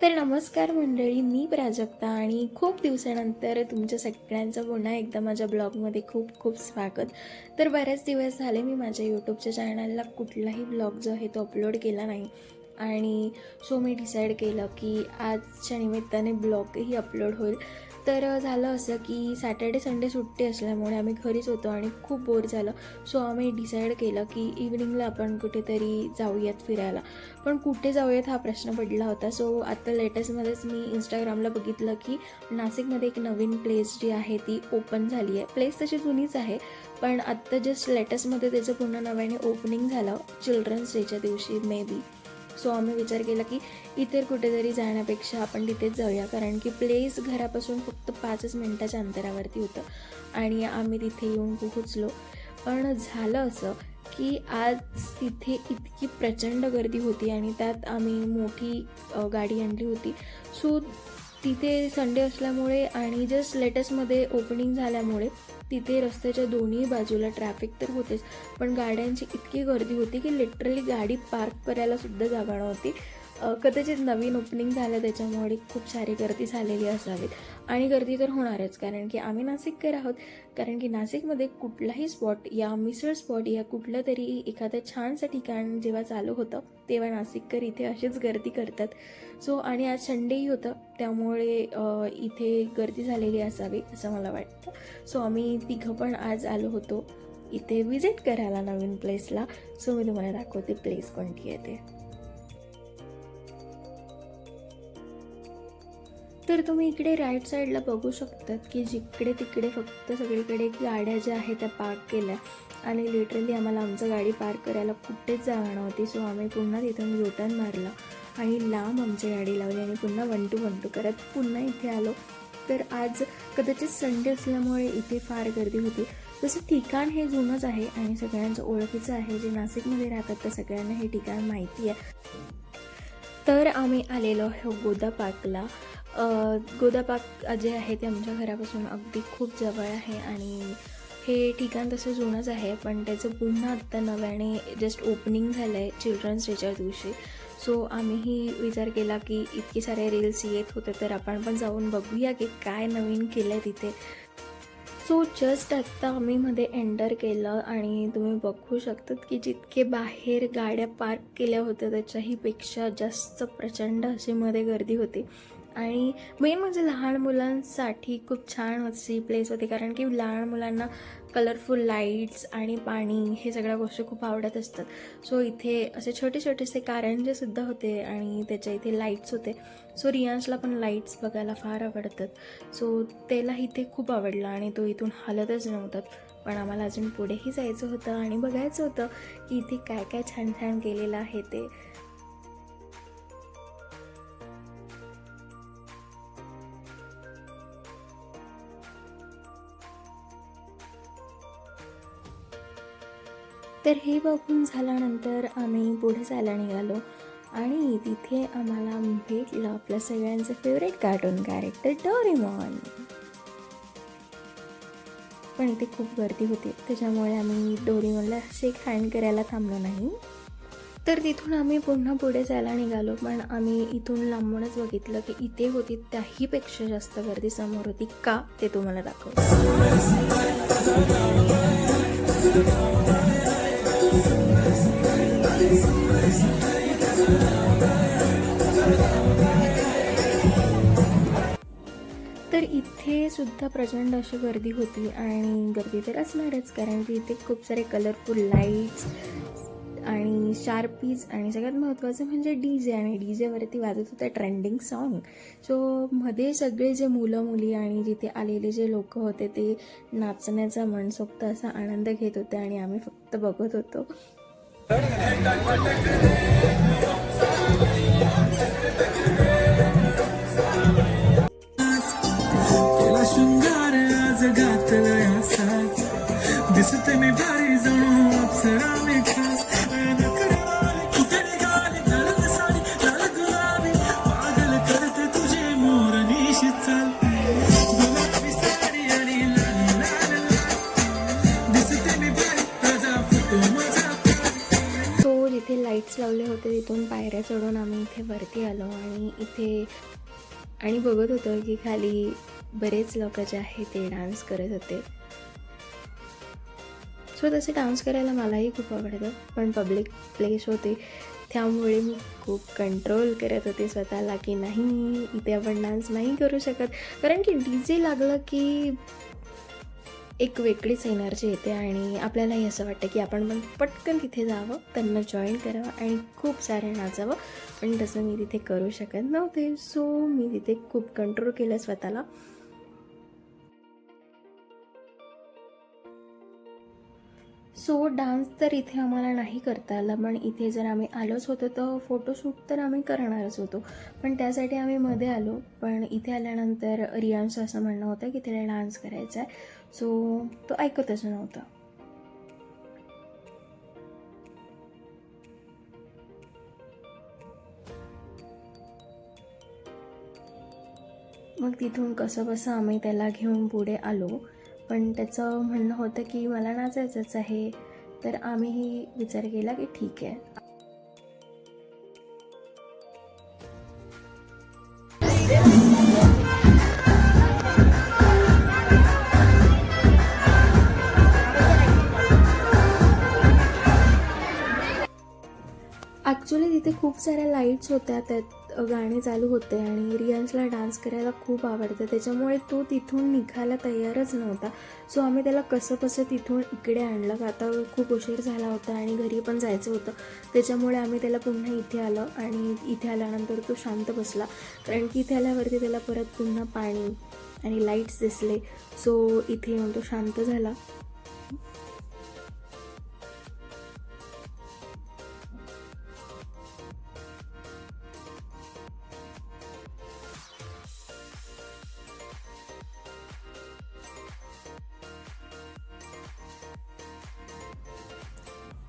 तर नमस्कार मंडळी, मी प्राजक्ता आणि खूप दिवसानंतर तुमच्या सगळ्यांचं पुन्हा एकदा माझ्या ब्लॉगमध्ये खूप खूप स्वागत. तर बरेच दिवस झाले मी माझ्या यूट्यूबच्या चॅनलला कुठलाही ब्लॉग जो आहे तो अपलोड केला नाही आणि सो मी डिसाईड केलं की आजच्या निमित्ताने ब्लॉगही अपलोड होईल. तर झालं असं की सॅटर्डे संडे सुट्टी असल्यामुळे आम्ही घरीच होतो आणि खूप बोर झालं. सो आम्ही डिसाईड केलं की इव्हनिंगला आपण कुठेतरी जाऊयात फिरायला. पण कुठे जाऊयात हा प्रश्न पडला होता. सो आता लेटेस्टमध्येच मी इंस्टाग्रामला बघितलं की नाशिकमध्ये एक नवीन प्लेस जी आहे ती ओपन झाली आहे. प्लेस तशी जुनीच आहे, पण आत्ता जस्ट लेटेस्टमध्ये त्याचं पुन्हा नव्याने ओपनिंग झालं चिल्ड्रन्स डेच्या दिवशी मे बी. सो आम्ही विचार केला की इतर कुठेतरी जाण्यापेक्षा आपण तिथेच जाऊया, कारण की प्लेस घरापासून फक्त 5 मिनिटाच्या अंतरावरती होतं आणि आम्ही तिथे येऊन पोहोचलो. पण झालं असं की आज तिथे इतकी प्रचंड गर्दी होती आणि त्यात आम्ही मोठी गाडी आणली होती. सो तिथे संडे असल्यामुळे आणि जस्ट लेटेस्टमध्ये ओपनिंग झाल्यामुळे तिथे रस्त्याच्या दोन्ही बाजूला ट्रॅफिक तर होतेच, पण गाड्यांची इतकी गर्दी होती की लिटरली गाडी पार्क करायला सुद्धा जागा नव्हती. कदाचित नवीन ओपनिंग झालं त्याच्यामुळे खूप सारी गर्दी झालेली असावी आणि गर्दी तर होणारच, कारण की आम्ही नाशिककर आहोत. कारण की नाशिकमध्ये कुठलाही स्पॉट या मिसळ स्पॉट या कुठलं तरी एखादं छानसं ठिकाण जेव्हा चालू होतं तेव्हा नाशिककर इथे अशीच गर्दी करतात. सो आणि आज संडेही होतं त्यामुळे इथे गर्दी झालेली असावी असं मला वाटतं. सो आम्ही तिघं पण आज आलो होतो इथे विजिट करायला नवीन प्लेसला. सो मी तुम्हाला दाखवते प्लेस कोणती आहे ते. तर तुम्ही इकडे राईट साईडला बघू शकतात की जिकडे तिकडे फक्त सगळीकडे गाड्या ज्या आहेत त्या पार्क केल्या आणि लिटरली आम्हाला आमचं गाडी पार्क करायला कुठेच जागा नव्हती. सो आम्ही पुन्हा तिथून युटर्न मारला आणि लांब आमची गाडी लावली आणि पुन्हा 1 to 1 करत पुन्हा इथे आलो. तर आज कदाचित संडे असल्यामुळे इथे फार गर्दी होती. तसं ठिकाण हे जुनंच आहे आणि सगळ्यांचं ओळखीचं आहे. जे नाशिकमध्ये राहतात त्या सगळ्यांना हे ठिकाण माहिती आहे. तर आम्ही आलेलो आहे गोदा पार्कला. गोदा पार्क जे आहे ते आमच्या घरापासून अगदी खूप जवळ आहे आणि हे ठिकाण तसं जुनंच आहे, पण त्याचं पुन्हा आत्ता नव्याने जस्ट ओपनिंग झालं आहे चिल्ड्रन्स डेच्या दिवशी. सो आम्हीही विचार केला की इतके सारे रील्स येत होते तर आपण पण जाऊन बघूया की काय नवीन केलं आहे तिथे. सो जस्ट आत्ता आम्ही मध्ये एंटर केलं आणि तुम्ही बघू शकतात की जितके बाहेर गाड्या पार्क केल्या होत्या त्याच्याही पेक्षा जास्त प्रचंड अशी मध्ये गर्दी होती. आणि मेन म्हणजे लहान मुलांसाठी खूप छान अशी प्लेस होती, कारण की लहान मुलांना कलरफुल लाईट्स आणि पाणी हे सगळ्या गोष्टी खूप आवडत असतात. सो इथे असे छोटे छोटेसे कारंजेसुद्धा होते आणि त्याच्या इथे लाईट्स होते. सो रियांशला पण लाईट्स बघायला फार आवडतात. सो त्याला इथे खूप आवडलं आणि तो इथून हलतच नव्हता. पण आम्हाला अजून पुढेही जायचं होतं आणि बघायचं होतं की इथे काय काय छान छान केलेलं आहे ते. तर हे बघून झाल्यानंतर आम्ही पुढे जायला निघालो आणि तिथे आम्हाला भेटलं आपलं सगळ्यांचं फेवरेट कार्टून कॅरेक्टर डोरेमॉन. पण इथे खूप गर्दी होती त्याच्यामुळे आम्ही डोरेमॉनला शेक हँड करायला थांबलो नाही. तर तिथून आम्ही पुन्हा पुढे जायला निघालो, पण आम्ही इथून लांबूनच बघितलं की इथे होती त्याहीपेक्षा जास्त गर्दी समोर होती. का ते तुम्हाला दाखवतो. तर इथे सुद्धा प्रचंड अशी गर्दी होती आणि गर्दी तर असणारच, कारण की इथे खूप सारे कलरफुल लाईट्स आणि शार्पीज आणि सगळ्यात महत्त्वाचं म्हणजे DJ आणि DJवरती वाजत होतं ट्रेंडिंग सॉन्ग. सो मध्ये सगळे जे मुलं मुली आणि जिथे आलेले जे लोक होते ते नाचण्याचा मनसोक्त असा आनंद घेत होते आणि आम्ही फक्त बघत होतो. लाईट्स लावले होते पायऱ्या चढून आम्ही इथे वरती आलो आणि बघत होतो की खाली बरेच लोक जे आहे ते डान्स करत होते. सो तसे डान्स करायला मलाही खूप आवडतं, पण पब्लिक प्लेस होते त्यामुळे मी खूप कंट्रोल करत होते स्वतःला की नाही, इथे आपण डान्स नाही करू शकत. कारण की DJ लागलं की एक वेगळीच एनर्जी येते आणि आपल्यालाही असं वाटतं की आपण पण पटकन तिथे जावं, त्यांना जॉईन करावं आणि खूप सारे नाचावं. पण तसं मी तिथे करू शकत नव्हते. सो मी तिथे खूप कंट्रोल केलं स्वतःला. सो डान्स तर इथे आम्हाला नाही करता आला, पण इथे जर आम्ही आलोच होतो तर फोटोशूट तर आम्ही करणारच होतो. पण त्यासाठी आम्ही मध्ये आलो. पण इथे आल्यानंतर रियांचं असं म्हणणं होतं की तिला डान्स करायचा आहे. सो तो ऐकतच नव्हता. मग तिथून कसंबसं आम्ही त्याला घेऊन पुढे आलो. पण त्याचं म्हणणं होतं की मला नाचायचंच आहे. तर आम्हीही विचार केला की ठीक आहे. ॲक्च्युली तिथे खूप साऱ्या लाईट्स होत्या, त्यात गाणे चालू होते आणि रियांशला डान्स करायला खूप आवडतं, त्याच्यामुळे तो तिथून निघायला तयारच नव्हता. सो आम्ही त्याला कसंबसं तिथून इकडे आणलं, का आता खूप उशीर झाला होता आणि घरी पण जायचं होतं. त्याच्यामुळे आम्ही त्याला पुन्हा इथे आलं आणि इथे आल्यानंतर तो शांत बसला. कारण की इथे आल्यावरती त्याला परत पुन्हा पाणी आणि लाईट्स दिसले. सो इथे येऊन तो शांत झाला.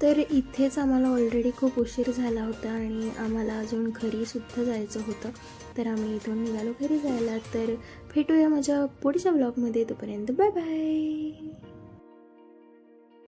तर इथेच आम्हाला ऑलरेडी खूप उशीर झाला होता आणि आम्हाला अजून घरीसुद्धा जायचं होतं. तर आम्ही इथून निघालो घरी जायला. तर भेटूया माझ्या पुढच्या ब्लॉगमध्ये. तोपर्यंत बाय बाय.